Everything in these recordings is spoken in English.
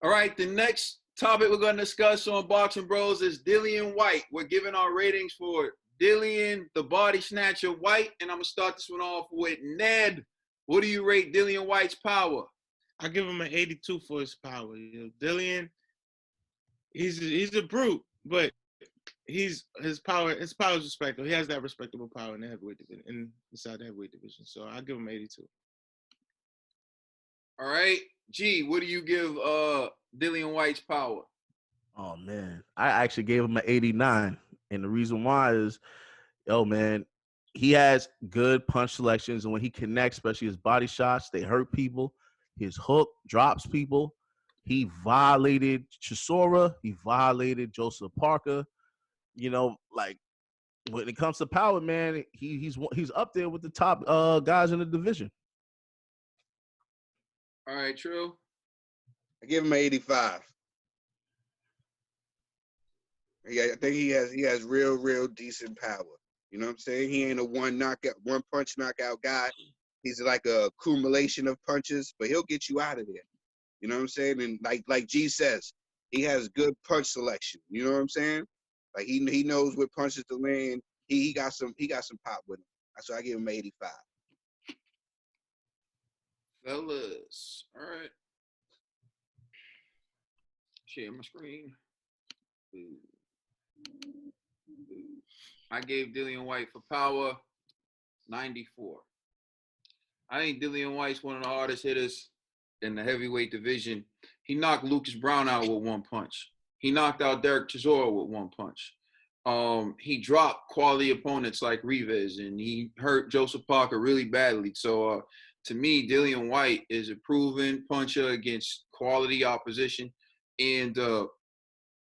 All right, the next topic we're going to discuss on Boxing Bros is Dillian Whyte. We're giving our ratings for Dillian, the body snatcher Whyte, and I'm going to start this one off with Ned. What do you rate Dillian Whyte's power? I give him an 82 for his power. Dillian, he's a brute, but his power is respectable. He has that respectable power in the heavyweight division, inside the heavyweight division. So I give him 82. All right, G, what do you give Dillian Whyte's power? Oh man, I actually gave him an 89, and the reason why is, yo man, he has good punch selections, and when he connects, especially his body shots, they hurt people. His hook drops people. He violated Chisora. He violated Joseph Parker. Like when it comes to power, man, he's up there with the top guys in the division. All right, True. I give him an 85. I think he has real decent power. You know what I'm saying? He ain't a one punch knockout guy. He's like a accumulation of punches, but he'll get you out of there. You know what I'm saying? And like G says, he has good punch selection. You know what I'm saying? Like he knows what punches to land. He got some pop with him. So I give him an 85. Fellas, all right. Share my screen. I gave Dillian Whyte for power 94. I think Dillian Whyte's one of the hardest hitters in the heavyweight division. He knocked Lucas Brown out with one punch. He knocked out Derek Chisora with one punch. He dropped quality opponents like Rivas, and he hurt Joseph Parker really badly. So to me, Dillian Whyte is a proven puncher against quality opposition. And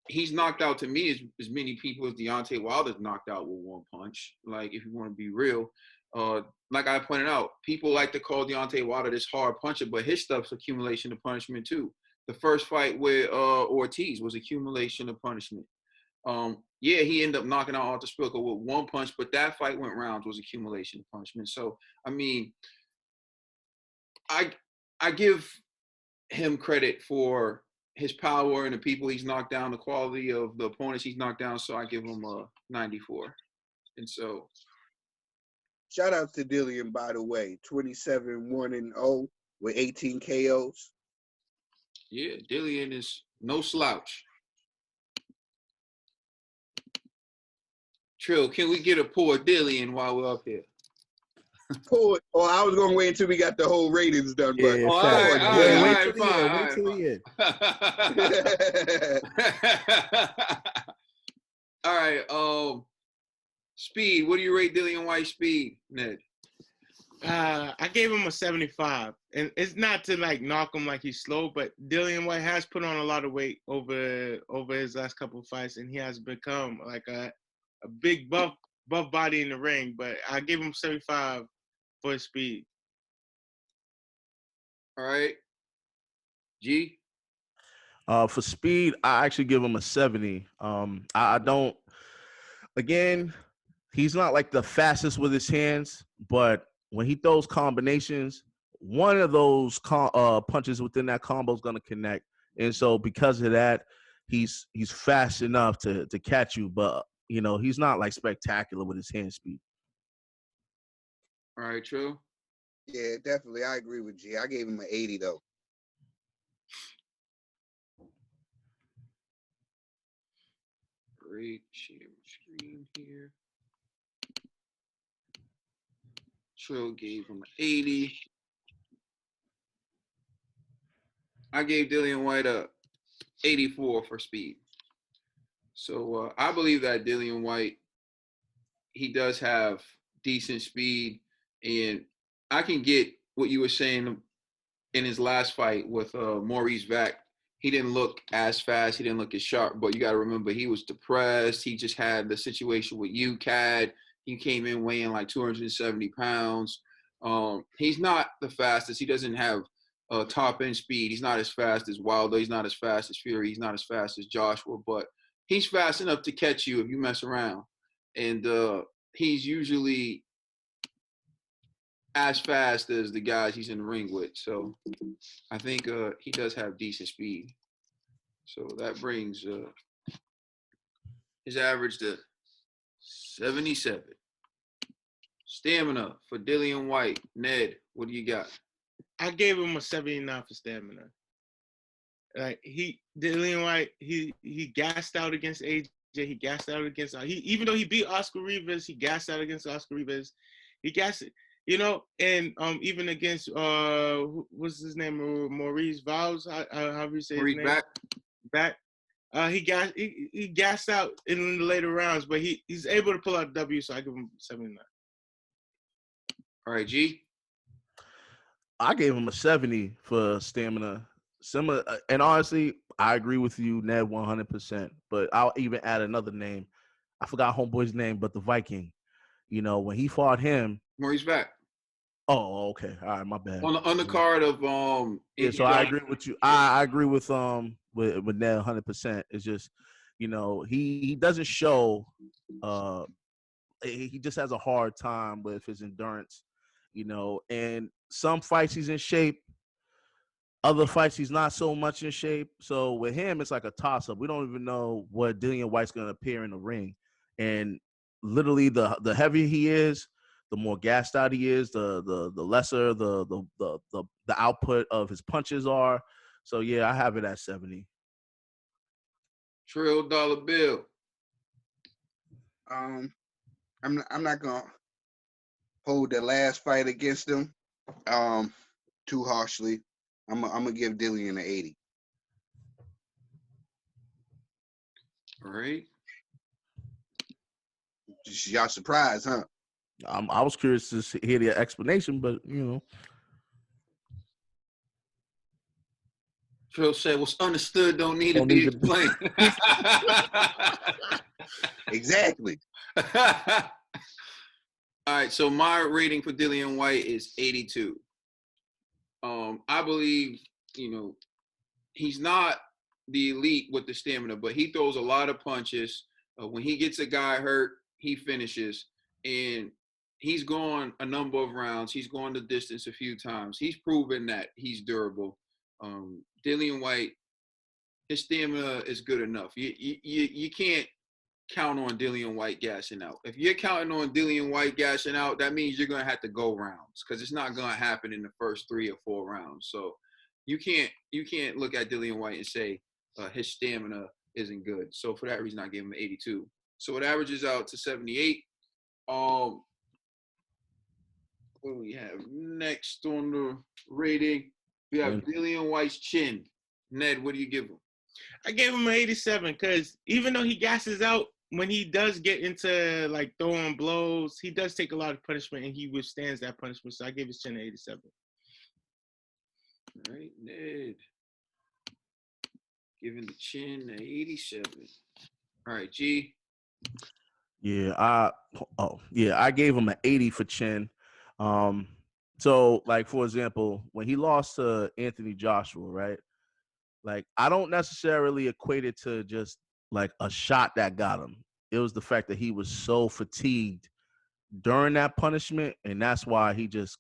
he's knocked out, to me, as many people as Deontay Wilder's knocked out with one punch. Like, if you want to be real, like I pointed out, people like to call Deontay Wilder this hard puncher, but his stuff's accumulation of punishment too. The first fight with Ortiz was accumulation of punishment. Yeah, he ended up knocking out Arthur Spilka with one punch, but that fight went rounds, was accumulation of punishment. So, I mean, I give him credit for his power and the people he's knocked down, the quality of the opponents he's knocked down. So I give him a 94. And so, shout out to Dillian, by the way, 27-1-0 with 18 KOs. Yeah, Dillian is no slouch. Trill, can we get a pour Dillian while we're up here? Pour it. Oh, I was gonna wait until we got the whole ratings done, but Yeah, all fact. right, Wait till the end. All right, speed. What do you rate Dillian Whyte's speed, Ned? I gave him a 75, and it's not to like knock him like he's slow, but Dillian Whyte has put on a lot of weight over his last couple of fights, and he has become like a big buff body in the ring. But I give him 75 for his speed. All right, G. For speed, I actually give him a 70. I don't. Again, he's not like the fastest with his hands, but when he throws combinations, one of those punches within that combo is going to connect. And so because of that, he's fast enough to catch you, but he's not like spectacular with his hand speed. All right, True. yeah, definitely, I agree with G. I gave him an 80 though. Great. Share my screen here. Trill gave him an 80. I gave Dillian Whyte a 84 for speed. So I believe that Dillian Whyte, he does have decent speed, and I can get what you were saying in his last fight with Maurice Vac. He didn't look as fast, he didn't look as sharp, but you got to remember he was depressed. He just had the situation with UCAD. He came in weighing like 270 pounds. He's not the fastest. He doesn't have top end speed. He's not as fast as Wilder. He's not as fast as Fury. He's not as fast as Joshua, but he's fast enough to catch you if you mess around. And he's usually as fast as the guys he's in the ring with. So I think he does have decent speed. So that brings his average to 77. Stamina for Dillian Whyte. Ned, what do you got? I gave him a 79 for stamina. Like Dillian Whyte, he gassed out against AJ. He gassed out against even though he beat Oscar Rivas, he gassed out against Oscar Rivas. He gassed, and even against what's his name, Maurice Vowles, how do you say Maurice his name? Back. He gassed out in the later rounds, but he's able to pull out W, so I give him 79. All right, G. I gave him a 70 for stamina. Similar, and honestly, I agree with you, Ned, 100%. But I'll even add another name. I forgot homeboy's name, but the Viking. When he fought him. Maurice back. Oh, okay. All right, my bad. On the undercard of Yeah, so I agree with you. I agree with with Ned 100%. It's just, he doesn't show. He just has a hard time with his endurance, and some fights he's in shape. Other fights, he's not so much in shape. So with him, it's like a toss-up. We don't even know what Dillian Whyte's going to appear in the ring. And literally, the heavier he is, the more gassed out he is, the lesser the output of his punches are. So yeah, I have it at 70. Trill Dollar Bill. I'm not gonna hold the last fight against him too harshly. I'm gonna give Dillian an 80. All right. Y'all surprised, huh? I was curious to hear the explanation, but Trill said, "What's understood don't need to be explained." Exactly. All right, so my rating for Dillian Whyte is 82. I believe, he's not the elite with the stamina, but he throws a lot of punches. When he gets a guy hurt, he finishes. And he's gone a number of rounds. He's gone the distance a few times. He's proven that he's durable. Dillian Whyte, his stamina is good enough. You can't count on Dillian Whyte gassing out. If you're counting on Dillian Whyte gassing out, that means you're gonna have to go rounds because it's not gonna happen in the first 3 or 4 rounds. So you can't look at Dillian Whyte and say his stamina isn't good. So for that reason, I gave him an 82. So it averages out to 78. What do we have next on the rating? We have Dillian Whyte's chin. Ned, what do you give him? I gave him an 87 because even though he gasses out, when he does get into like throwing blows, he does take a lot of punishment and he withstands that punishment. So I gave his chin an 87. All right, Ned. Giving the chin an 87. All right, G. Yeah, I gave him an 80 for chin. So like for example, when he lost to Anthony Joshua, right? Like I don't necessarily equate it to just like a shot that got him. It was the fact that he was so fatigued during that punishment, and that's why he just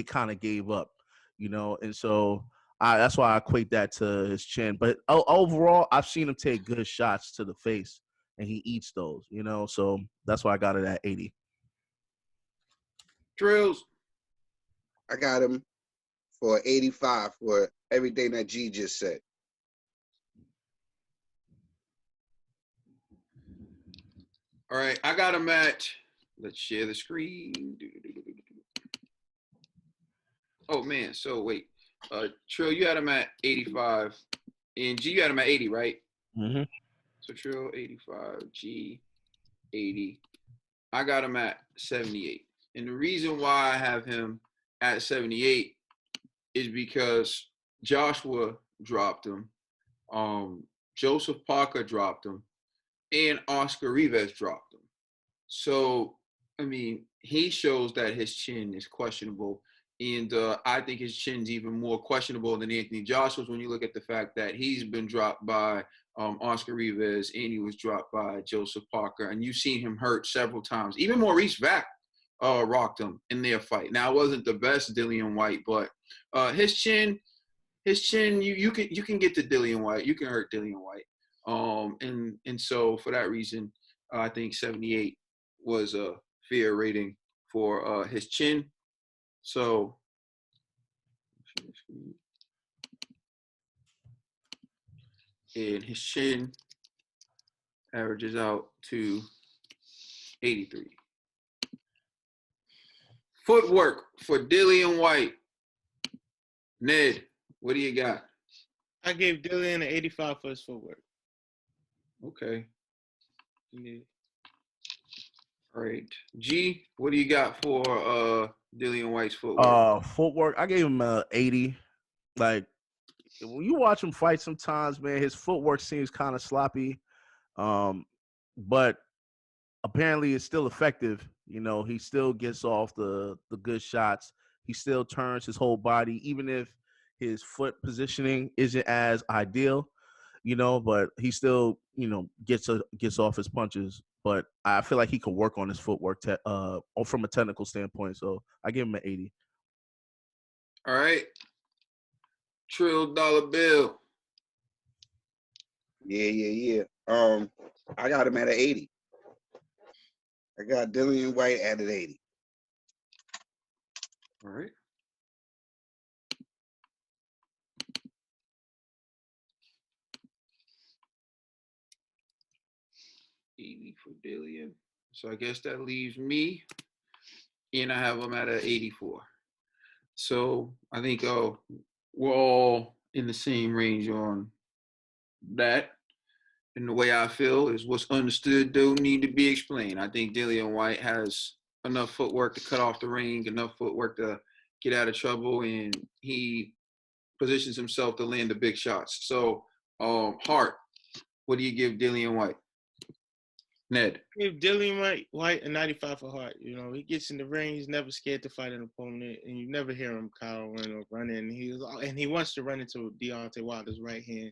kind of gave up, And so that's why I equate that to his chin. But overall, I've seen him take good shots to the face, and he eats those, So that's why I got it at 80. Drills. I got him for 85 for everything that G just said. All right, I got him at, let's share the screen. Oh, man, so wait. Trill, you had him at 85, and G, you had him at 80, right? Mm-hmm. So Trill, 85, G, 80. I got him at 78. And the reason why I have him at 78 is because Joshua dropped him, Joseph Parker dropped him, and Oscar Rivas dropped him. So, I mean, he shows that his chin is questionable. And I think his chin's even more questionable than Anthony Joshua's when you look at the fact that he's been dropped by Oscar Rivas and he was dropped by Joseph Parker. And you've seen him hurt several times. Even Maurice Vac rocked him in their fight. Now, it wasn't the best Dillian Whyte, but his chin, his chin, you can get to Dillian Whyte. You can hurt Dillian Whyte. And so for that reason, I think 78 was a fair rating for his chin. So and his chin averages out to 83. Footwork for Dillian Whyte. Ned, what do you got? I gave Dillian an 85 for his footwork. Okay. Yeah. All right. G, what do you got for Dillian Whyte's footwork? Footwork, I gave him a 80. Like when you watch him fight sometimes, man, his footwork seems kind of sloppy. But apparently it's still effective. You know, he still gets off the good shots. He still turns his whole body, even if his foot positioning isn't as ideal, you know, but he still, you know, gets off his punches. But I feel like he could work on his footwork from a technical standpoint. So I give him an 80. All right. Trill Dollar Bill. Yeah. I got him at an 80. I got Dillian Whyte at an 80. All right. $80 for Dillian. So I guess that leaves me, and I have him at an 84. So I think we're all in the same range on that. And the way I feel is what's understood don't need to be explained. I think Dillian Whyte has enough footwork to cut off the ring, enough footwork to get out of trouble, and he positions himself to land the big shots. So, Hart, what do you give Dillian Whyte? Ned. Give Dillian Whyte a 95 for Hart. You know, he gets in the ring. He's never scared to fight an opponent, and you never hear him cowering or running. He wants to run into Deontay Wilder's right hand,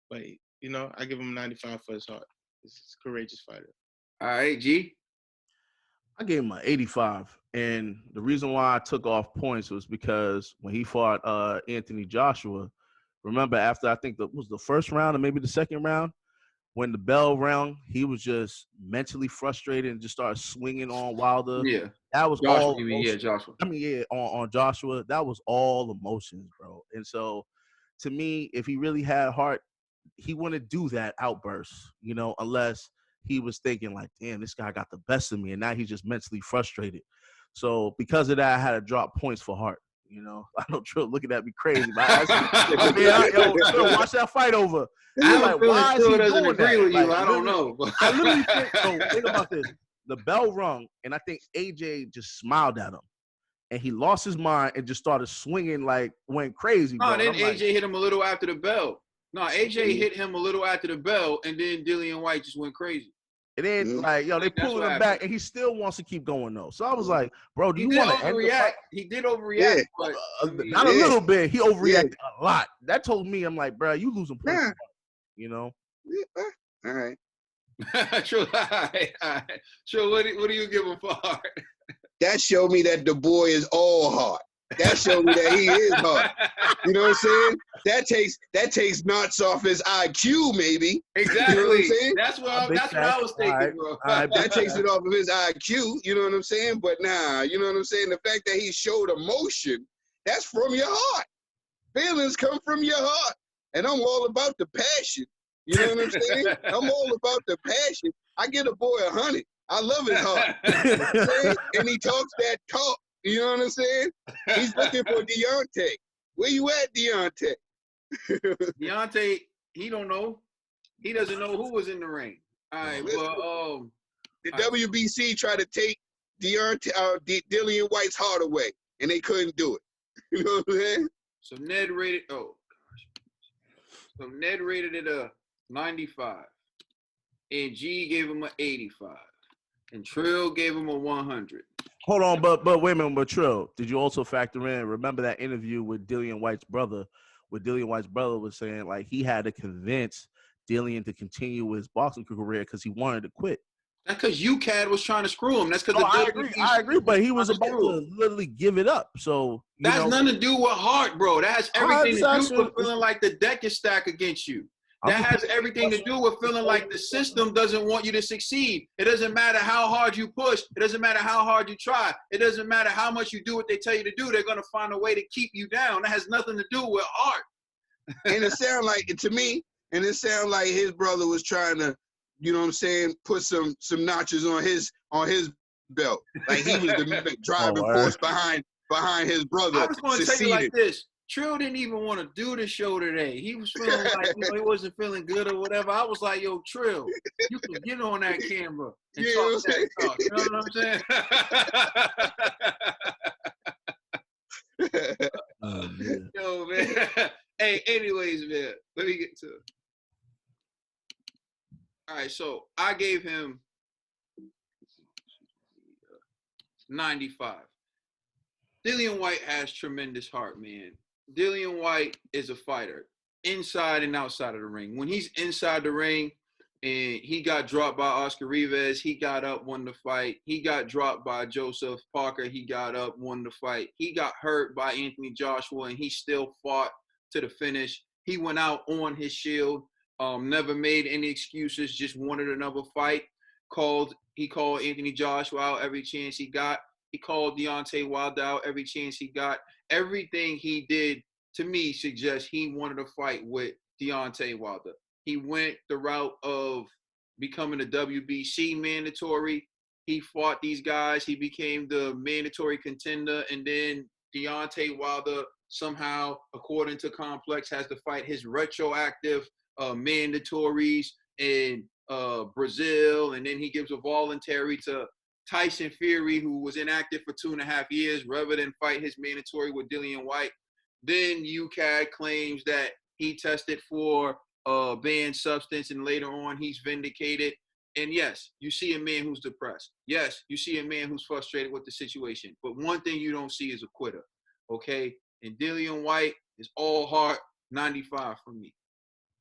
but you know, I give him a 95 for his heart. He's a courageous fighter. All right, G. I gave him an 85. And the reason why I took off points was because when he fought Anthony Joshua, remember after I think was the first round or maybe the second round, when the bell rang, he was just mentally frustrated and just started swinging on Wilder. Yeah. That was Joshua, all. Joshua. I mean, yeah, on Joshua, that was all emotions, bro. And so, to me, if he really had heart, he wouldn't do that outburst, you know, unless he was thinking like, damn, this guy got the best of me, and now he's just mentally frustrated. So because of that, I had to drop points for Hart. You know, I know Trill looking at me crazy, but Trill, watch that fight over. I'm like, why is he doesn't doing agree that? with you. Like, I don't know. I literally think about this. The bell rung, and I think AJ just smiled at him. And he lost his mind and just started swinging, like, went crazy. No, bro. then AJ hit him a little after the bell. No, AJ hit him a little after the bell, and then Dillian Whyte just went crazy. And then, like, they pulling him back, and he still wants to keep going, though. So I was like, bro, do you want to overreact? He did overreact, but not a little bit. He overreacted a lot. That told me, I'm like, bro, you losing points, you know? All right. True. True. What do you give him for Hart? That showed me that the boy is all heart. That showed me that he is hard. You know what I'm saying? That takes knots off his IQ, maybe. Exactly. You know what I'm saying? That's what I was thinking, bro. That takes it off of his IQ. You know what I'm saying? But nah, you know what I'm saying? The fact that he showed emotion, that's from your heart. Feelings come from your heart. And I'm all about the passion. You know what I'm saying? I'm all about the passion. I get a boy 100. I love his heart. You know what I'm saying? And he talks that talk. You know what I'm saying? He's looking for Deontay. Where you at, Deontay? Deontay, he don't know. He doesn't know who was in the ring. All right, well, the WBC tried to take Dillian Whyte's heart away, and they couldn't do it. You know what I'm saying? So Ned rated. Oh gosh. So Ned rated it a 95, and G gave him an 85, and Trill gave him a 100. Hold on, but wait a minute, but Trill, did you also factor in? Remember that interview with Dillian Whyte's brother, where Dillian Whyte's brother was saying like he had to convince Dillian to continue his boxing career because he wanted to quit. That's because UCAD was trying to screw him. That's because Oh, the I agree, but he was trying to about screw to him. literally give it up. So you That has know, nothing to do with heart, bro. That has everything to do actually, with feeling like the deck is stacked against you. I'm That has everything to do with feeling like the system doesn't want you to succeed. It doesn't matter how hard you push. It doesn't matter how hard you try. It doesn't matter how much you do what they tell you to do. They're going to find a way to keep you down. That has nothing to do with heart. And it sound like, to me, and it sound like his brother was trying to, you know what I'm saying, put some notches on his belt. Like he was the driving force behind his brother I was going to tell you succeeding. like this. Trill didn't even want to do the show today. He was feeling like, he wasn't feeling good or whatever. I was like, yo, Trill, you can get on that camera and talk that talk. You know what I'm saying? Oh, man. Yo, man. Hey, anyways, man, let me get to it. All right, so I gave him 95. Dillian Whyte has tremendous heart, man. Dillian Whyte is a fighter, inside and outside of the ring. When he's inside the ring and he got dropped by Oscar Rivas, he got up, won the fight. He got dropped by Joseph Parker, he got up, won the fight. He got hurt by Anthony Joshua, and he still fought to the finish. He went out on his shield, never made any excuses, just wanted another fight. He called Anthony Joshua out every chance he got. He called Deontay Wilder out every chance he got. Everything he did, to me, suggests he wanted to fight with Deontay Wilder. He went the route of becoming a WBC mandatory. He fought these guys. He became the mandatory contender. And then Deontay Wilder somehow, according to Complex, has to fight his retroactive mandatories in Brazil. And then he gives a voluntary to Tyson Fury, who was inactive for 2.5 years, rather than fight his mandatory with Dillian Whyte. Then UCAD claims that he tested for a banned substance, and later on he's vindicated. And yes, you see a man who's depressed. Yes, you see a man who's frustrated with the situation. But one thing you don't see is a quitter, okay? And Dillian Whyte is all heart, 95 from me.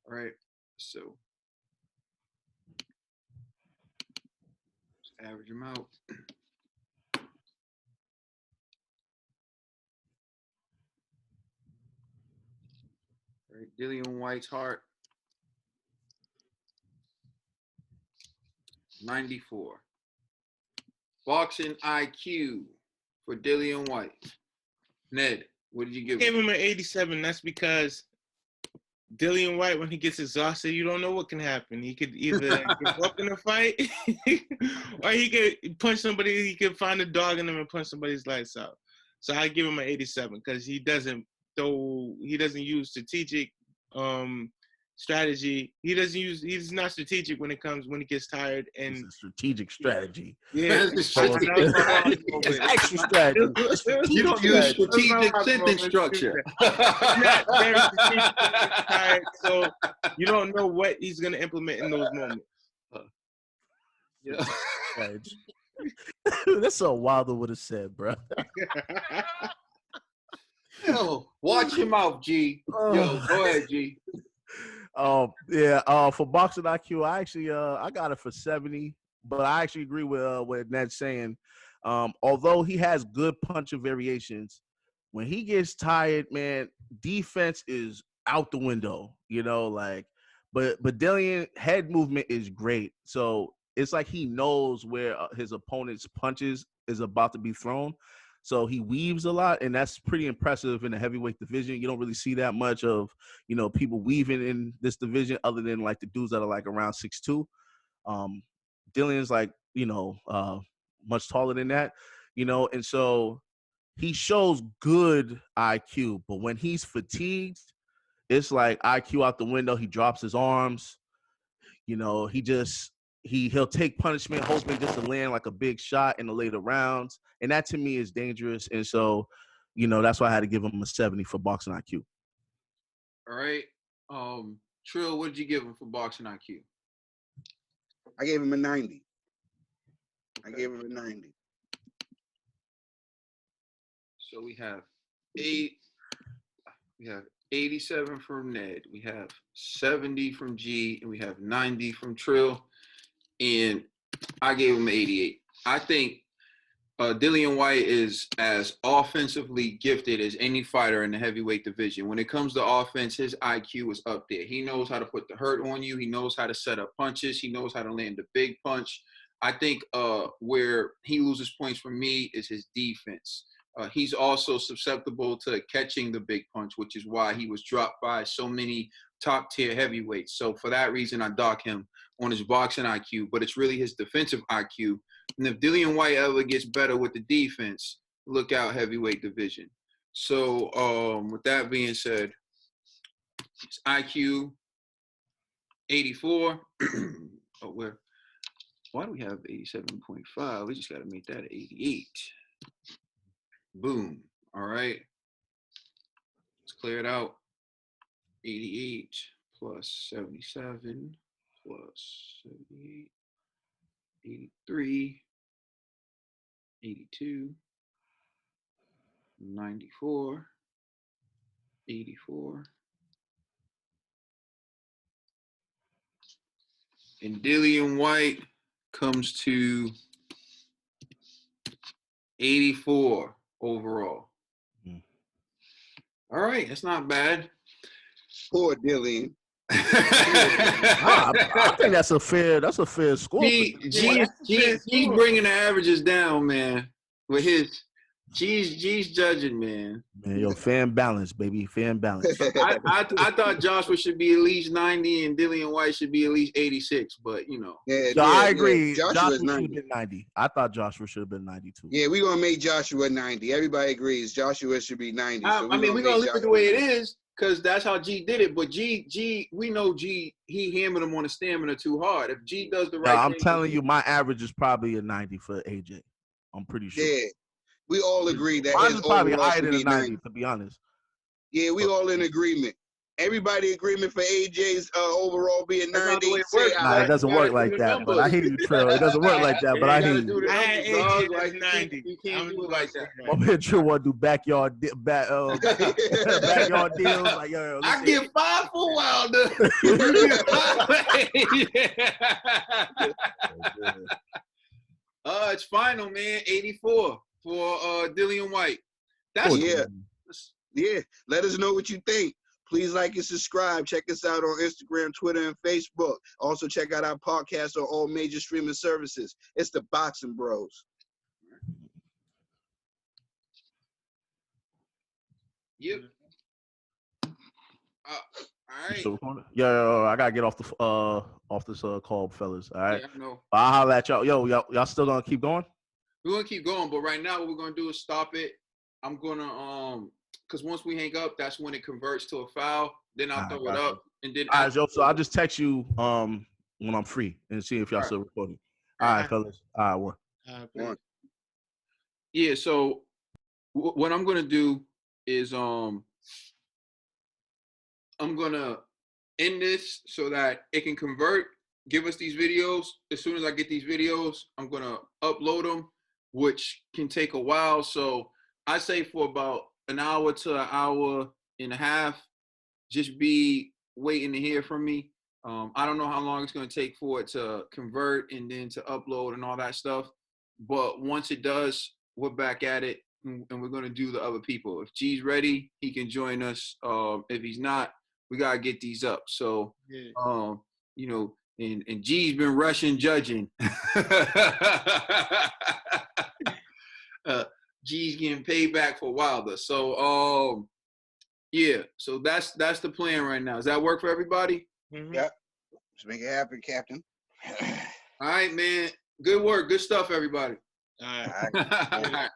All right, so let's average them out. All right, Dillian Whyte's heart, 94. Boxing IQ for Dillian Whyte. Ned, what did you give I gave him? him an 87. That's because Dillian Whyte, when he gets exhausted, you don't know what can happen. He could either give up in a fight, or he could punch somebody. He could find a dog in him and punch somebody's lights out. So I give him an 87 because he doesn't use strategic strategy. He's not strategic when he gets tired. And It's a strategic strategy. yeah, It's extra strategy. You don't use strategic sentence structure. Not very strategic when he gets tired, so you don't know what he's gonna implement in those moments. Yeah. That's what Wilder would have said, bro. Yo, watch your mouth, G. Yo, go ahead, G. For boxing IQ, I actually I got it for 70, but I actually agree with what Ned's saying. Although he has good punching variations, when he gets tired, man, defense is out the window. But Dillian head movement is great, so it's like he knows where his opponent's punches is about to be thrown. So he weaves a lot, and that's pretty impressive in the heavyweight division. You don't really see that much of, people weaving in this division other than like the dudes that are like around 6'2". Dillian's like, much taller than that, and so he shows good IQ, but when he's fatigued, it's like IQ out the window. He drops his arms, he'll take punishment, hoping just to land like a big shot in the later rounds. And that to me is dangerous. And so, that's why I had to give him a 70 for boxing IQ. All right. Trill, what did you give him for boxing IQ? I gave him a 90. I gave him a 90. So we have 87 from Ned, we have 70 from G, and we have 90 from Trill. And I gave him an 88. I think Dillian Whyte is as offensively gifted as any fighter in the heavyweight division. When it comes to offense, his IQ is up there. He knows how to put the hurt on you. He knows how to set up punches. He knows how to land the big punch. I think where he loses points for me is his defense. He's also susceptible to catching the big punch, which is why he was dropped by so many top-tier heavyweights. So for that reason, I dock him on his boxing IQ, but it's really his defensive IQ. And if Dillian Whyte ever gets better with the defense, look out heavyweight division. So with that being said, it's IQ 84. Why do we have 87.5? We just got to make that 88. Boom. All right. Let's clear it out. 88 plus 77 plus 78. 83, 82, 94, 84. And Dillian Whyte comes to 84 overall. All right, that's not bad. Poor Dillian. I think that's a fair score. G's bringing the averages down, man. With his G's judging, man. Man, yo, fan balance, baby, fan balance. I thought Joshua should be at least 90 and Dillian Whyte should be at least 86, but you know. I agree. Yeah. Joshua Joshua's should 90. have been 90. I thought Joshua should have been 92. Yeah, we're gonna make Joshua 90. Everybody agrees Joshua should be 90. I mean, we're gonna leave it the way it is because that's how G did it. But G, we know G, he hammered him on the stamina too hard. If G does the right I'm thing, telling you, my average is probably a 90 for AJ. I'm pretty sure. Yeah, we all agree that Mine his is probably overall higher should than be a 90, to be honest. Yeah, we all in agreement. Everybody agreement for AJ's overall being That's not the 90. way it works. Nah, it doesn't work like that. But I hear you, Trill. It doesn't work like that. But I hear you. I had AJ that's 90. You can't do it like that. My man Trill want to do backyard backyard deals. Like, yo, I get 5 for Wilder. It's final, man. 84 for Dillian Whyte. That's Yeah. Let us know what you think. Please like and subscribe. Check us out on Instagram, Twitter, and Facebook. Also, check out our podcast on all major streaming services. It's the Boxing Bros. Yep. All right. So, yeah, I gotta get off this call, fellas. All right. Yeah, I know. I'll holler at y'all. Yo, y'all still gonna keep going? We're gonna keep going, but right now what we're gonna do is stop it. I'm gonna because once we hang up, that's when it converts to a foul. Then I'll throw it up, and then all right, Joe. So I'll just text you when I'm free and see if y'all still recording. All right, fellas. All right, one. Yeah. So what I'm gonna do is I'm gonna end this so that it can convert. Give us these videos. As soon as I get these videos, I'm gonna upload them, which can take a while. So I say for about an hour to an hour and a half, just be waiting to hear from me. I don't know how long it's going to take for it to convert and then to upload and all that stuff. But once it does, we're back at it and we're going to do the other people. If G's ready, he can join us. If he's not, we got to get these up. So, you know, and G's been rushing judging. G's getting paid back for Wilder. So yeah, so that's the plan right now. Does that work for everybody? Mm-hmm. Yep. Let's make it happen, Captain. All right, man. Good work. Good stuff, everybody. All right. All right.